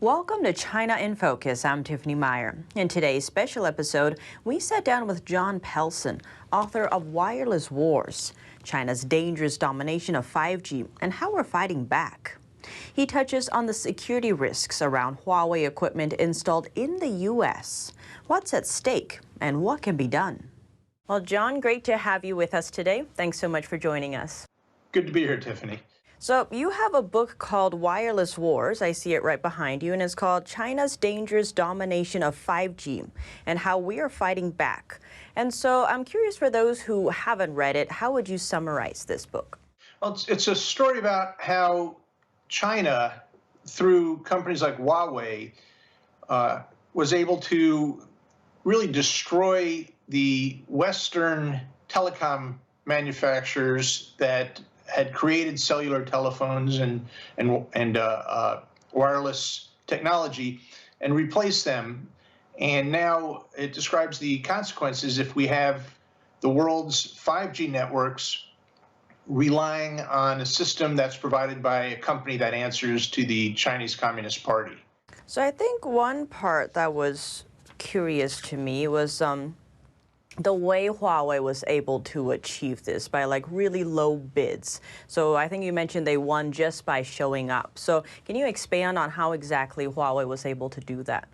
Welcome to China in Focus. I'm Tiffany Meyer. In today's special episode, we sat down with Jon Pelson, author of Wireless Wars, China's dangerous domination of 5G and how we're fighting back. He touches on the security risks around Huawei equipment installed in the U.S., what's at stake, and what can be done. Well, Jon, great to have you with us today. Thanks so much for joining us. Good to be here, Tiffany. So you have a book called Wireless Wars, I see it right behind you, and it's called China's Dangerous Domination of 5G and How We Are Fighting Back. And so I'm curious, for those who haven't read it, how would you summarize this book? Well, it's a story about how China, through companies like Huawei, was able to really destroy the Western telecom manufacturers that had created cellular telephones and wireless technology and replace them. And now it describes the consequences if we have the world's 5G networks relying on a system that's provided by a company that answers to the Chinese Communist Party. So I think one part that was curious to me was the way Huawei was able to achieve this by really low bids. So I think you mentioned they won just by showing up. So can you expand on how exactly Huawei was able to do that?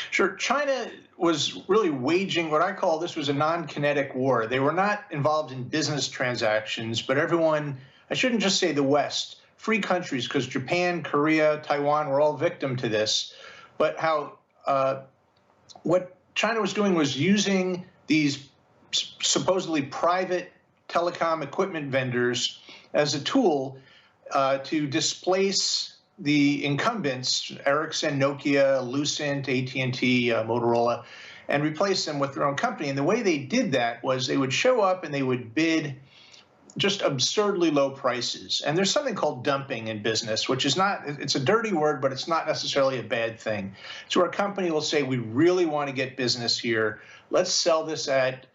Sure. China was really waging what I call this was a non-kinetic war. They were not involved in business transactions, but everyone, I shouldn't just say the West, free countries, because Japan, Korea, Taiwan were all victim to this. But how what China was doing was using these supposedly private telecom equipment vendors as a tool to displace the incumbents, Ericsson, Nokia, Lucent, AT&T, Motorola, and replace them with their own company. And the way they did that was they would show up and they would bid just absurdly low prices. And there's something called dumping in business, which is not, it's a dirty word, but it's not necessarily a bad thing. It's where a company will say, we really want to get business here. Let's sell this at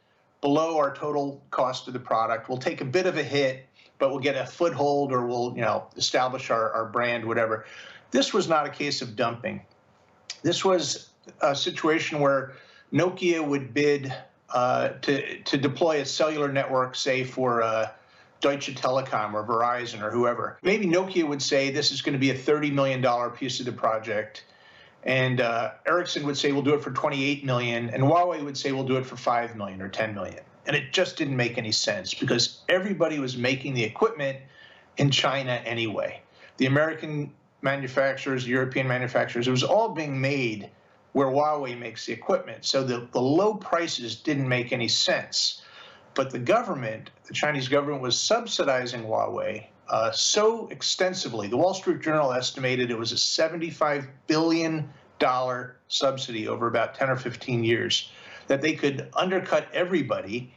below our total cost of the product. We'll take a bit of a hit, but we'll get a foothold, or we'll, establish our brand, whatever. This was not a case of dumping. This was a situation where Nokia would bid to deploy a cellular network, say for Deutsche Telekom or Verizon or whoever. Maybe Nokia would say this is going to be a $30 million piece of the project. And Ericsson would say, we'll do it for $28 million. And Huawei would say, we'll do it for $5 million or $10 million. And it just didn't make any sense because everybody was making the equipment in China anyway. The American manufacturers, European manufacturers, it was all being made where Huawei makes the equipment. So the low prices didn't make any sense. But the government, the Chinese government, was subsidizing Huawei so extensively. The Wall Street Journal estimated it was a $75 billion subsidy over about 10 or 15 years, that they could undercut everybody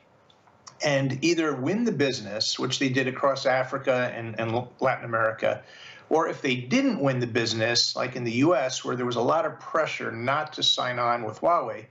and either win the business, which they did across Africa and Latin America, or if they didn't win the business, like in the US, where there was a lot of pressure not to sign on with Huawei,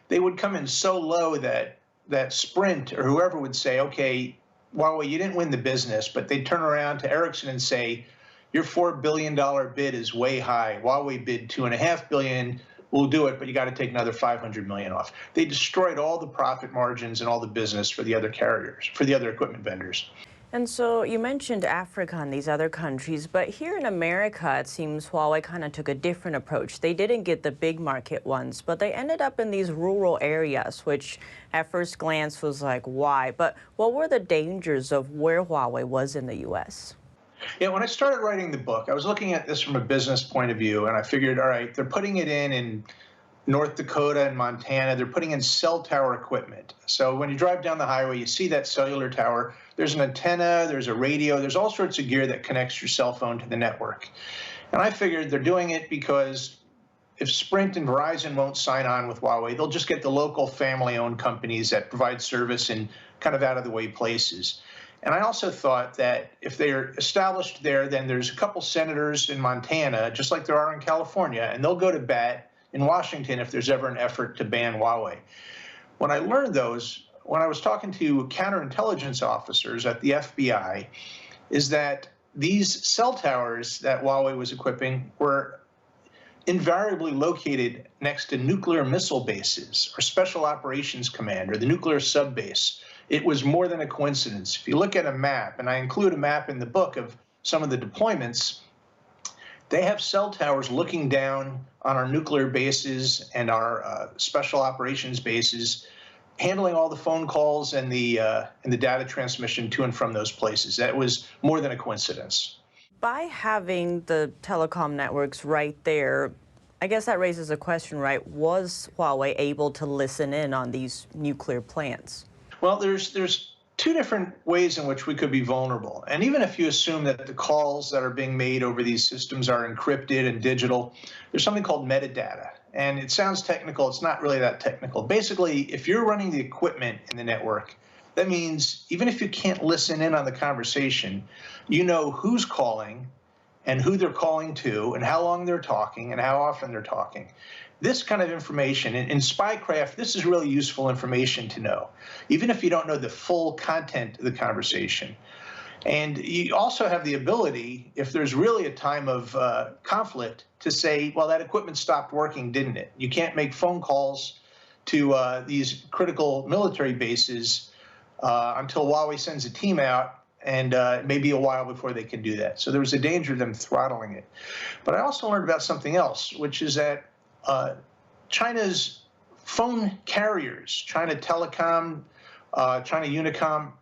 they would come in so low that Sprint or whoever would say, okay, Huawei, you didn't win the business, but they'd turn around to Ericsson and say, your $4 billion bid is way high. Huawei bid $2.5 billion. We'll do it, but you got to take another $500 million off. They destroyed all the profit margins and all the business for the other carriers, for the other equipment vendors. And so you mentioned Africa and these other countries, but here in America, it seems Huawei kind of took a different approach. They didn't get the big market ones, but they ended up in these rural areas, which at first glance was like, why? But what were the dangers of where Huawei was in the U.S.? Yeah, when I started writing the book, I was looking at this from a business point of view, and I figured, all right, they're putting it in North Dakota and Montana. They're putting in cell tower equipment. So when you drive down the highway, you see that cellular tower. There's an antenna, there's a radio, there's all sorts of gear that connects your cell phone to the network. And I figured they're doing it because if Sprint and Verizon won't sign on with Huawei, they'll just get the local family-owned companies that provide service in kind of out-of-the-way places. And I also thought that if they're established there, then there's a couple senators in Montana, just like there are in California, and they'll go to bat in Washington if there's ever an effort to ban Huawei. When I learned those, when I was talking to counterintelligence officers at the FBI, is that these cell towers that Huawei was equipping were invariably located next to nuclear missile bases or special operations command or the nuclear subbase. It was more than a coincidence. If you look at a map, and I include a map in the book of some of the deployments, they have cell towers looking down on our nuclear bases and our special operations bases, handling all the phone calls and the data transmission to and from those places. That was more than a coincidence. By having the telecom networks right there, I guess that raises a question, right? Was Huawei able to listen in on these nuclear plants? Well, there's two different ways in which we could be vulnerable. And even if you assume that the calls that are being made over these systems are encrypted and digital, there's something called metadata. And it sounds technical. It's not really that technical. Basically, if you're running the equipment in the network, that means even if you can't listen in on the conversation, you know who's calling and who they're calling to and how long they're talking and how often they're talking. This kind of information, in spycraft, this is really useful information to know, even if you don't know the full content of the conversation. And you also have the ability, if there's really a time of conflict, to say, well, that equipment stopped working, didn't it? You can't make phone calls to these critical military bases until Huawei sends a team out, and it may be a while before they can do that. So there was a danger of them throttling it. But I also learned about something else, which is that China's phone carriers, China Telecom, China Unicom,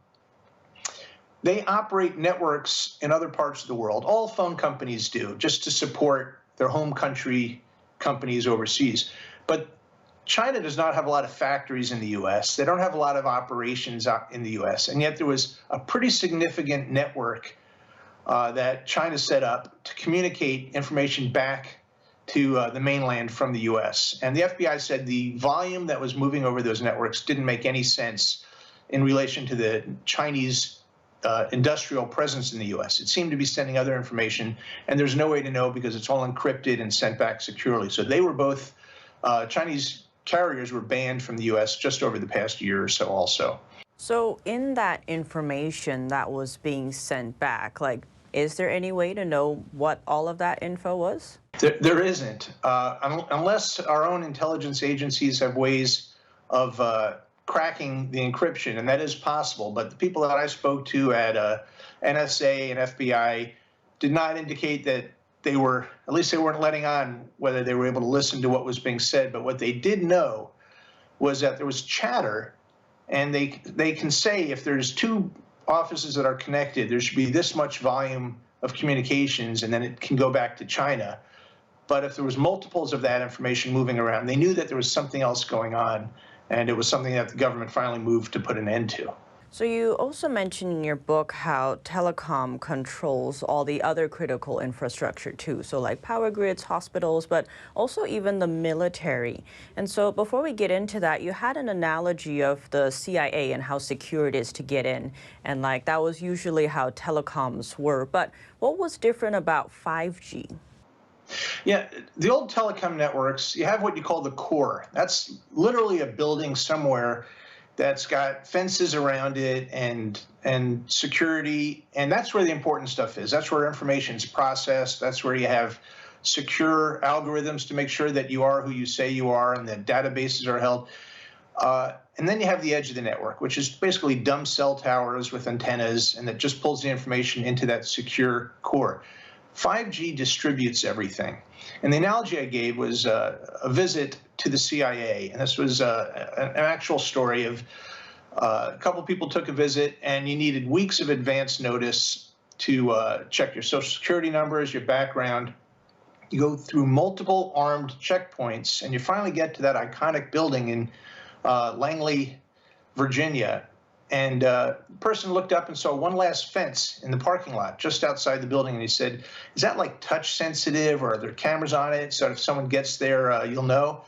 they operate networks in other parts of the world. All phone companies do, just to support their home country companies overseas. But China does not have a lot of factories in the U.S. They don't have a lot of operations in the U.S. And yet there was a pretty significant network that China set up to communicate information back to the mainland from the U.S. And the FBI said the volume that was moving over those networks didn't make any sense in relation to the Chinese industrial presence in the U.S. It seemed to be sending other information, and there's no way to know because it's all encrypted and sent back securely. So they were both, Chinese carriers were banned from the U.S. just over the past year or so also. So in that information that was being sent back, like, is there any way to know what all of that info was? There isn't, unless our own intelligence agencies have ways of cracking the encryption, and that is possible. But the people that I spoke to at NSA and FBI did not indicate that they were, at least they weren't letting on whether they were able to listen to what was being said. But what they did know was that there was chatter, and they can say if there's two offices that are connected, there should be this much volume of communications, and then it can go back to China. But if there was multiples of that information moving around, they knew that there was something else going on, and it was something that the government finally moved to put an end to. So you also mentioned in your book how telecom controls all the other critical infrastructure too, so like power grids, hospitals, but also even the military. And so before we get into that, you had an analogy of the CIA and how secure it is to get in, and like that was usually how telecoms were. But what was different about 5G? Yeah, the old telecom networks, you have what you call the core. That's literally a building somewhere that's got fences around it and security, and that's where the important stuff is. That's where information is processed. That's where you have secure algorithms to make sure that you are who you say you are and that databases are held. And then you have the edge of the network, which is basically dumb cell towers with antennas, and that just pulls the information into that secure core. 5G distributes everything. And the analogy I gave was a visit to the CIA. And this was an actual story of a couple of people took a visit, and you needed weeks of advance notice to check your social security numbers, your background. You go through multiple armed checkpoints, and you finally get to that iconic building in Langley, Virginia. And the person looked up and saw one last fence in the parking lot just outside the building. And he said, is that like touch sensitive, or are there cameras on it? So if someone gets there, you'll know.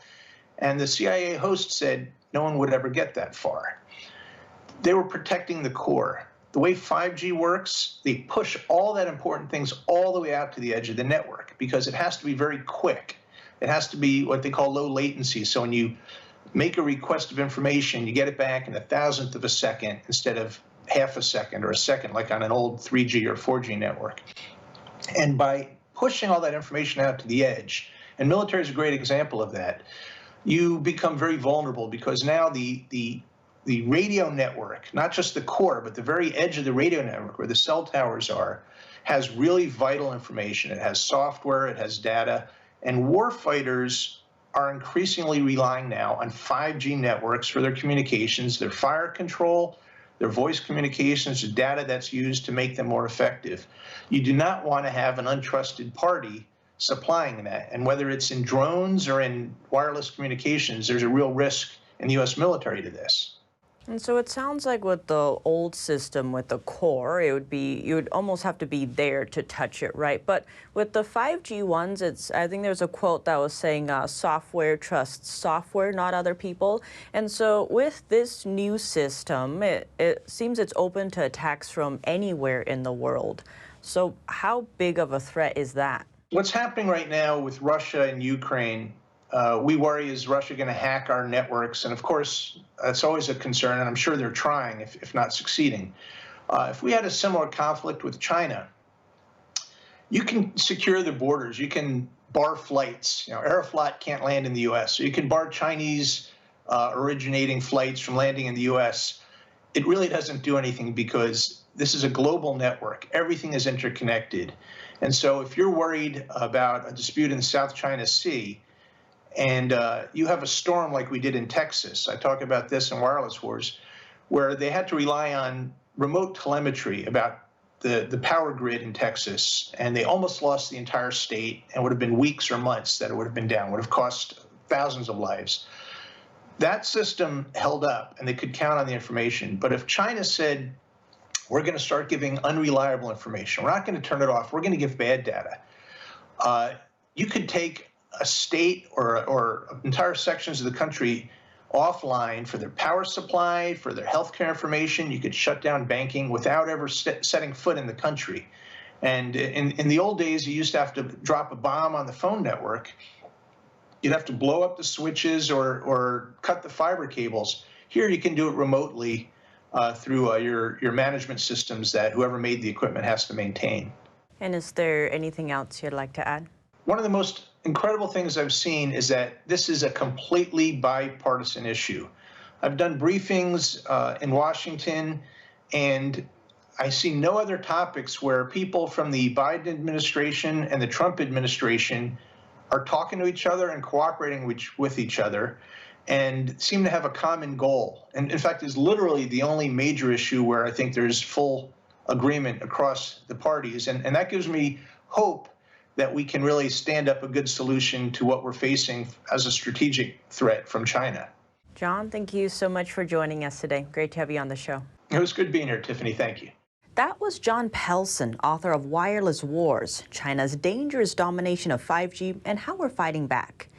And the CIA host said, no one would ever get that far. They were protecting the core. The way 5G works, they push all that important things all the way out to the edge of the network because it has to be very quick. It has to be what they call low latency. So when you make a request of information, you get it back in 1,000th of a second instead of half a second or a second, like on an old 3G or 4G network. And by pushing all that information out to the edge, And military is a great example of that. You become very vulnerable because now the radio network, not just the core, but the very edge of the radio network where the cell towers are, has really vital information. It has software, it has data, and warfighters are increasingly relying now on 5G networks for their communications, their fire control, their voice communications, the data that's used to make them more effective. You do not want to have an untrusted party supplying that. And whether it's in drones or in wireless communications, there's a real risk in the U.S. military to this. And so it sounds like with the old system, with the core, you would almost have to be there to touch it, right? But with the 5G ones, I think there's a quote that was saying software trusts software, not other people. And so with this new system, it seems it's open to attacks from anywhere in the world. So how big of a threat is that? What's happening right now with Russia and Ukraine, we worry, is Russia going to hack our networks? And of course, that's always a concern, and I'm sure they're trying, if not succeeding. If we had a similar conflict with China, you can secure the borders. You can bar flights. Aeroflot can't land in the U.S., so you can bar Chinese originating flights from landing in the U.S. It really doesn't do anything because this is a global network. Everything is interconnected. And so if you're worried about a dispute in the South China Sea, and you have a storm like we did in Texas, I talk about this in Wireless Wars, where they had to rely on remote telemetry about the power grid in Texas, and they almost lost the entire state, and would have been weeks or months that it would have been down, would have cost thousands of lives. That system held up, and they could count on the information. But if China said, we're going to start giving unreliable information, we're not going to turn it off, we're going to give bad data, you could take a state or entire sections of the country offline for their power supply, for their healthcare information. You could shut down banking without ever setting foot in the country. And in the old days, you used to have to drop a bomb on the phone network. You'd have to blow up the switches or cut the fiber cables. Here, you can do it remotely through your management systems that whoever made the equipment has to maintain. And is there anything else you'd like to add? One of the most incredible things I've seen is that this is a completely bipartisan issue. I've done briefings in Washington, and I see no other topics where people from the Biden administration and the Trump administration are talking to each other and cooperating with each other and seem to have a common goal. And in fact, is literally the only major issue where I think there's full agreement across the parties. And that gives me hope that we can really stand up a good solution to what we're facing as a strategic threat from China. Jon, thank you so much for joining us today. Great to have you on the show. It was good being here, Tiffany. Thank you. That was Jon Pelson, author of Wireless Wars, China's Dangerous Domination of 5G and How We're Fighting Back.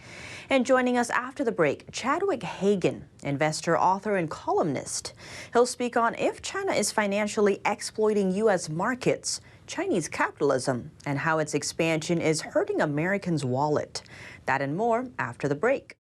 And joining us after the break, Chadwick Hagen, investor, author, and columnist. He'll speak on if China is financially exploiting U.S. markets, Chinese capitalism, and how its expansion is hurting Americans' wallet. That and more after the break.